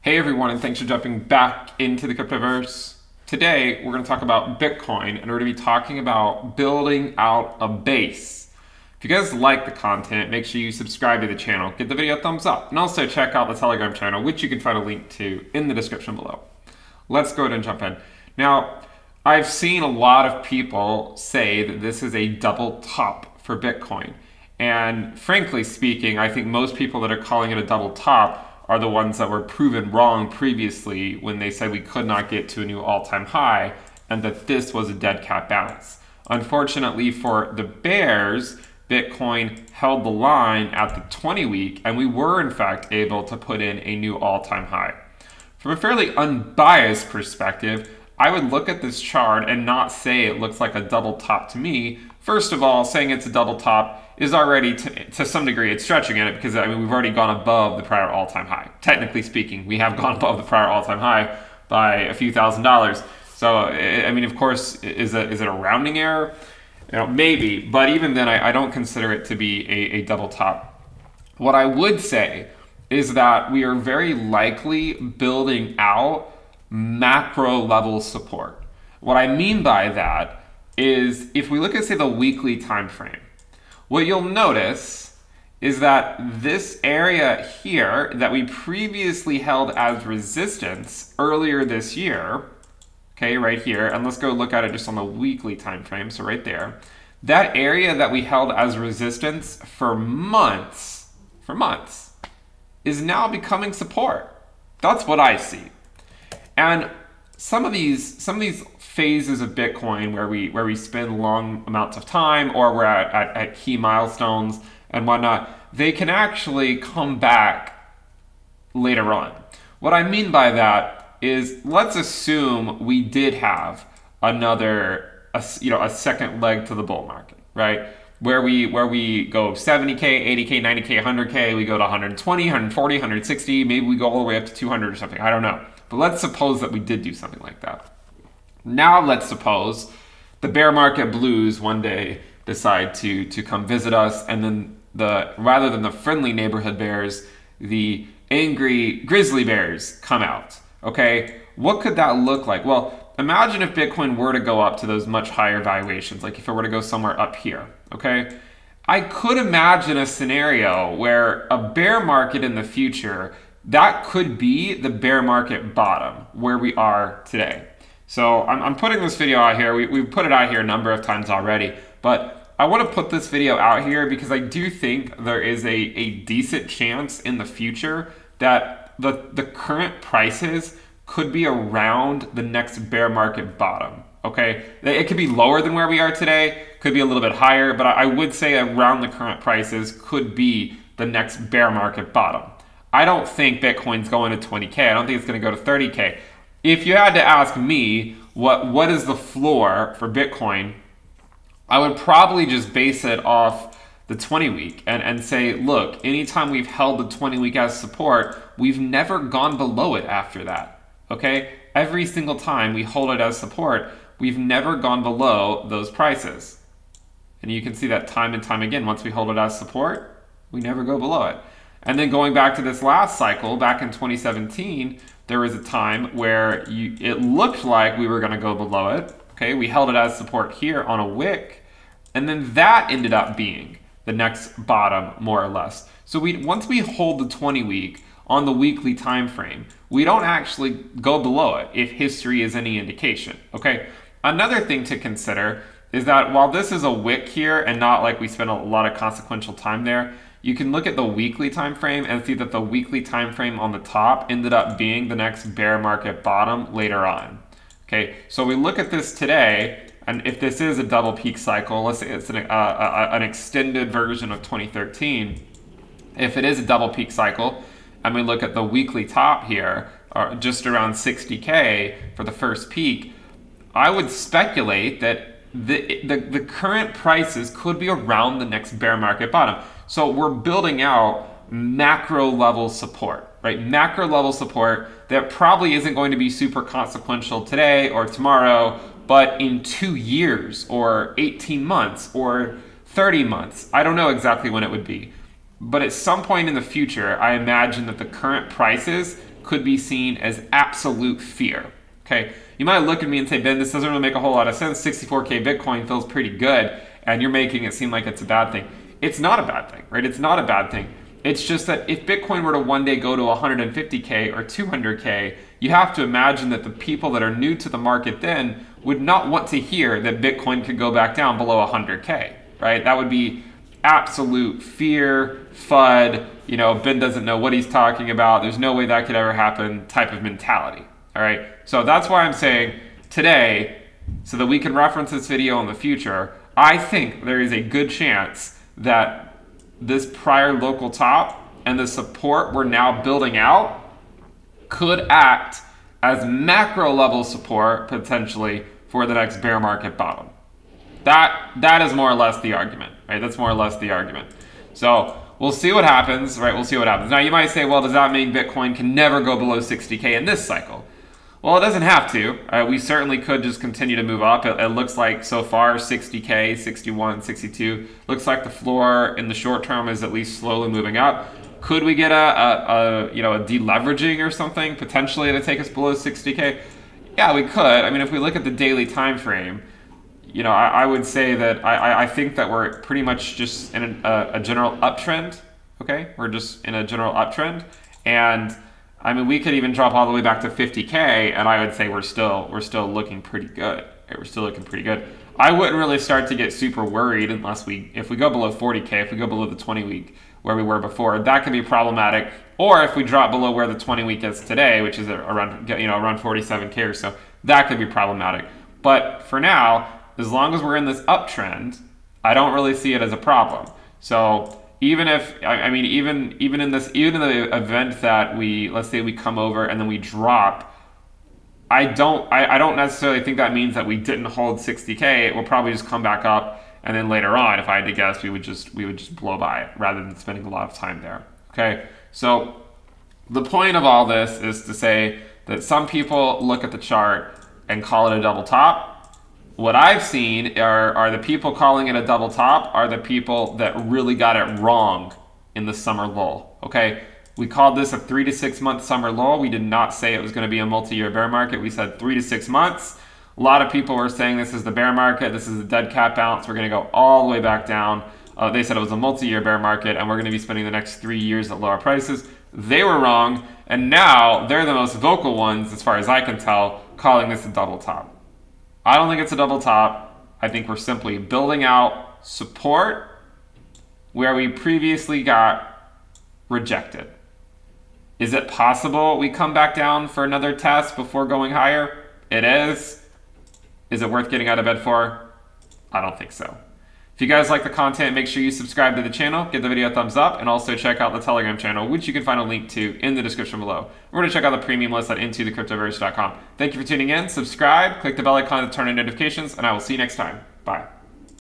Hey everyone, and thanks for jumping back into the cryptoverse. Today, we're going to talk about Bitcoin, and we're going to be talking about building out a base. If you guys like the content, make sure you subscribe to the channel, give the video a thumbs up, and also check out the Telegram channel, which you can find a link to in the description below. Let's go ahead and jump in. Now, I've seen a lot of people say that this is a double top for Bitcoin. And frankly speaking, I think most people that are calling it a double top are the ones that were proven wrong previously when they said we could not get to a new all-time high and that this was a dead cat bounce. Unfortunately for the bears, Bitcoin held the line at the 20-week, and we were in fact able to put in a new all-time high. From a fairly unbiased perspective, I would look at this chart and not say it looks like a double top to me. First of all, saying it's a double top is already, to some degree, it's stretching it because I mean we've already gone above the prior all-time high. Technically speaking, we have gone above the prior all-time high by a few $1,000s. So I mean, of course, is it a rounding error? You know, maybe, but even then, I don't consider it to be a double top. What I would say is that we are very likely building out macro level support. What I mean by that is if we look at, say, the weekly time frame, what you'll notice is that this area here that we previously held as resistance earlier this year, okay, right here, and let's go look at it just on the weekly time frame, so right there, that area that we held as resistance for months, is now becoming support. That's what I see. And some of these phases of Bitcoin where we spend long amounts of time or we're at key milestones and whatnot, they can actually come back later on. What I mean by that is, let's assume we did have a second leg to the bull market, right? Where we go 70K, 80K, 90K, 100K, we go to 120, 140, 160, maybe we go all the way up to 200 or something, I don't know. But let's suppose that we did do something like that. Now let's suppose the bear market blues one day decide to come visit us, and then rather than the friendly neighborhood bears, the angry grizzly bears come out. Okay, what could that look like? Well, imagine if Bitcoin were to go up to those much higher valuations, like if it were to go somewhere up here, okay? I could imagine a scenario where a bear market in the future, that could be the bear market bottom where we are today. So I'm putting this video out here. We've put it out here a number of times already, but I want to put this video out here because I do think there is a decent chance in the future that the current prices could be around the next bear market bottom, okay? It could be lower than where we are today, could be a little bit higher, but I would say around the current prices could be the next bear market bottom. I don't think Bitcoin's going to 20K. I don't think it's going to go to 30K. If you had to ask me what is the floor for Bitcoin, I would probably just base it off the 20-week and say, look, anytime we've held the 20-week as support, we've never gone below it after that, okay? Every single time we hold it as support, we've never gone below those prices. And you can see that time and time again. Once we hold it as support, we never go below it. And then going back to this last cycle, back in 2017, there was a time where it looked like we were going to go below it. Okay, we held it as support here on a wick, and then that ended up being the next bottom, more or less. So once we hold the 20-week on the weekly time frame, we don't actually go below it if history is any indication. Okay, another thing to consider is that while this is a wick here and not like we spend a lot of consequential time there, you can look at the weekly time frame and see that the weekly time frame on the top ended up being the next bear market bottom later on. Okay, so we look at this today, and if this is a double peak cycle, let's say it's an extended version of 2013, if it is a double peak cycle, and we look at the weekly top here, just around 60K for the first peak, I would speculate that the current prices could be around the next bear market bottom. So we're building out macro level support, right? Macro level support that probably isn't going to be super consequential today or tomorrow, but in 2 years or 18 months or 30 months. I don't know exactly when it would be. But at some point in the future, I imagine that the current prices could be seen as absolute fear. Okay, you might look at me and say, Ben, this doesn't really make a whole lot of sense. 64K Bitcoin feels pretty good, and you're making it seem like it's a bad thing. It's not a bad thing, right? It's not a bad thing. It's just that if Bitcoin were to one day go to 150K or 200K, you have to imagine that the people that are new to the market then would not want to hear that Bitcoin could go back down below 100K, right? That would be absolute fear, FUD, you know, Ben doesn't know what he's talking about, there's no way that could ever happen type of mentality, all right? So that's why I'm saying today, so that we can reference this video in the future, I think there is a good chance that this prior local top and the support we're now building out could act as macro level support potentially for the next bear market bottom. That is more or less the argument, right? That's more or less the argument. So we'll see what happens, right? We'll see what happens. Now you might say, well, does that mean Bitcoin can never go below 60K in this cycle? Well, it doesn't have to. We certainly could just continue to move up. It looks like so far 60K, 61, 62. Looks like the floor in the short term is at least slowly moving up. Could we get a deleveraging or something potentially to take us below 60K? Yeah, we could. I mean, if we look at the daily time frame, you know, I would say that I think that we're pretty much just in a general uptrend. Okay, we're just in a general uptrend, and I mean, we could even drop all the way back to 50K, and I would say we're still looking pretty good. Right? We're still looking pretty good. I wouldn't really start to get super worried unless if we go below 40K, if we go below the 20-week where we were before, that could be problematic. Or if we drop below where the 20-week is today, which is around 47K or so, that could be problematic. But for now, as long as we're in this uptrend, I don't really see it as a problem. So even if, I mean, even in the event that let's say we come over and then we drop, I don't necessarily think that means that we didn't hold 60K. We'll probably just come back up, and then later on, if I had to guess, we would just blow by it rather than spending a lot of time there. Okay, so the point of all this is to say that some people look at the chart and call it a double top. What I've seen are the people calling it a double top are the people that really got it wrong in the summer lull, okay? We called this a 3 to 6 month summer lull. We did not say it was going to be a multi-year bear market. We said 3 to 6 months. A lot of people were saying this is the bear market. This is the dead cat bounce. We're going to go all the way back down. They said it was a multi-year bear market, and we're going to be spending the next 3 years at lower prices. They were wrong, and now they're the most vocal ones, as far as I can tell, calling this a double top. I don't think it's a double top. I think we're simply building out support where we previously got rejected. Is it possible we come back down for another test before going higher? It is. Is it worth getting out of bed for? I don't think so. If you guys like the content, make sure you subscribe to the channel, give the video a thumbs up, and also check out the Telegram channel, which you can find a link to in the description below. We're going to check out the premium list at intothecryptoverse.com. Thank you for tuning in. Subscribe, click the bell icon to turn on notifications, and I will see you next time. Bye.